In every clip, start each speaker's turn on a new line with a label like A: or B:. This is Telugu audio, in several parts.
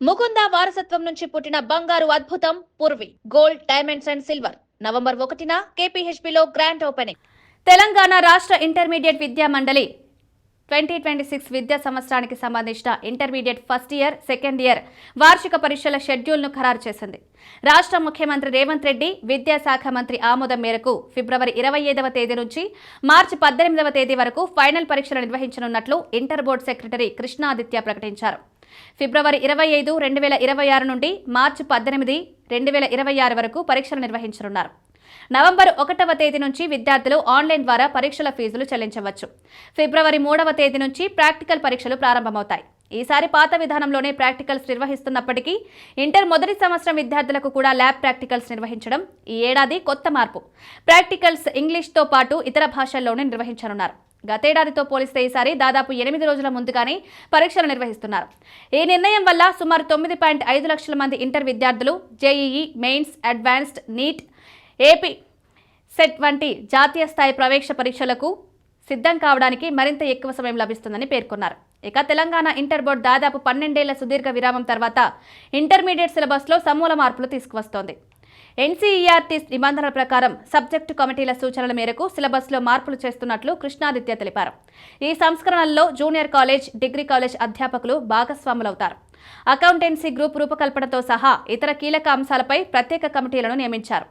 A: ముకుంద వారసత్వం నుంచి పుట్టిన బంగారు అద్భుతం Purvi gold diamonds and silver November 1న కేపీహెచ్బీలో గ్రాండ్ ఓపెనింగ్. తెలంగాణ రాష్ట్ర ఇంటర్మీడియట్ విద్యా మండలి 2026 విద్యా సంవత్సరానికి సంబంధించిన intermediate first year, second year వార్షిక పరీక్షల షెడ్యూల్ను ఖరారు చేసింది. రాష్ట్ర ముఖ్యమంత్రి రేవంత్ రెడ్డి విద్యాశాఖ మంత్రి ఆమోదం మేరకు ఫిబ్రవరి 25వ తేదీ నుంచి మార్చి 18వ తేదీ వరకు ఫైనల్ పరీక్షలు నిర్వహించనున్నట్లు ఇంటర్ బోర్డు సెక్రటరీ కృష్ణాదిత్య ప్రకటించారు. ఫిబ్రవరి 25, 2026 నుండి మార్చి 18, 2026 వరకు పరీక్షలు నిర్వహించనున్నారు. నవంబర్ 1వ తేదీ నుంచి విద్యార్థులు ఆన్లైన్ ద్వారా పరీక్షల ఫీజులు చెల్లించవచ్చు. ఫిబ్రవరి 3వ తేదీ నుంచి ప్రాక్టికల్ పరీక్షలు ప్రారంభమవుతాయి. ఈసారి పాత విధానంలోనే ప్రాక్టికల్స్ నిర్వహిస్తున్నప్పటికీ ఇంటర్ మొదటి సంవత్సరం విద్యార్థులకు కూడా ల్యాబ్ ప్రాక్టికల్స్ నిర్వహించడం ఈ ఏడాది కొత్త మార్పు. ప్రాక్టికల్స్ ఇంగ్లీష్తో పాటు ఇతర భాషల్లోనే నిర్వహించనున్నారు. గతేడాదితో పోలిస్తే ఈసారి దాదాపు 8 రోజుల ముందుగానే పరీక్షలు నిర్వహిస్తున్నారు. ఈ నిర్ణయం వల్ల సుమారు 9.5 లక్షల మంది ఇంటర్ విద్యార్థులు JEE Mains, advanced, NEET, AP SET వంటి జాతీయ స్థాయి ప్రవేశ పరీక్షలకు సిద్ధం కావడానికి మరింత ఎక్కువ సమయం లభిస్తుందని పేర్కొన్నారు. ఇక తెలంగాణ ఇంటర్ బోర్డు దాదాపు 12 ఏళ్ల సుదీర్ఘ విరామం తర్వాత ఇంటర్మీడియట్ సిలబస్లో సమూల మార్పులు తీసుకువస్తోంది. ఎన్సీఈఆర్టీ నిబంధనల ప్రకారం సబ్జెక్టు కమిటీల సూచనల మేరకు సిలబస్లో మార్పులు చేస్తున్నట్లు కృష్ణాదిత్య తెలిపారు. ఈ సంస్కరణల్లో జూనియర్ కాలేజ్, డిగ్రీ కాలేజ్ అధ్యాపకులు భాగస్వాములవుతారు. అకౌంటెన్సీ గ్రూప్ రూపకల్పనతో సహా ఇతర కీలక అంశాలపై ప్రత్యేక కమిటీలను నియమించారు.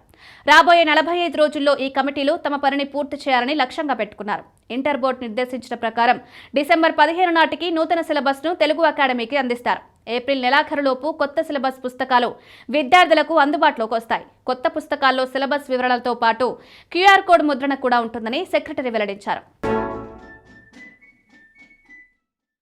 A: రాబోయే 45 రోజుల్లో ఈ కమిటీలు తమ పనిని పూర్తి చేయాలని లక్ష్యంగా పెట్టుకున్నారు. ఇంటర్ బోర్డు నిర్దేశించిన ప్రకారం డిసెంబర్ 15 నాటికి నూతన సిలబస్ను తెలుగు అకాడమీకి అందిస్తారు. ఏప్రిల్ నెలాఖరులోపు కొత్త సిలబస్ పుస్తకాలు విద్యార్థులకు అందుబాటులోకి వస్తాయి. కొత్త పుస్తకాల్లో సిలబస్ వివరాలతో పాటు క్యూఆర్ కోడ్ ముద్రణ కూడా ఉంటుందని సెక్రటరీ వెల్లడించారు.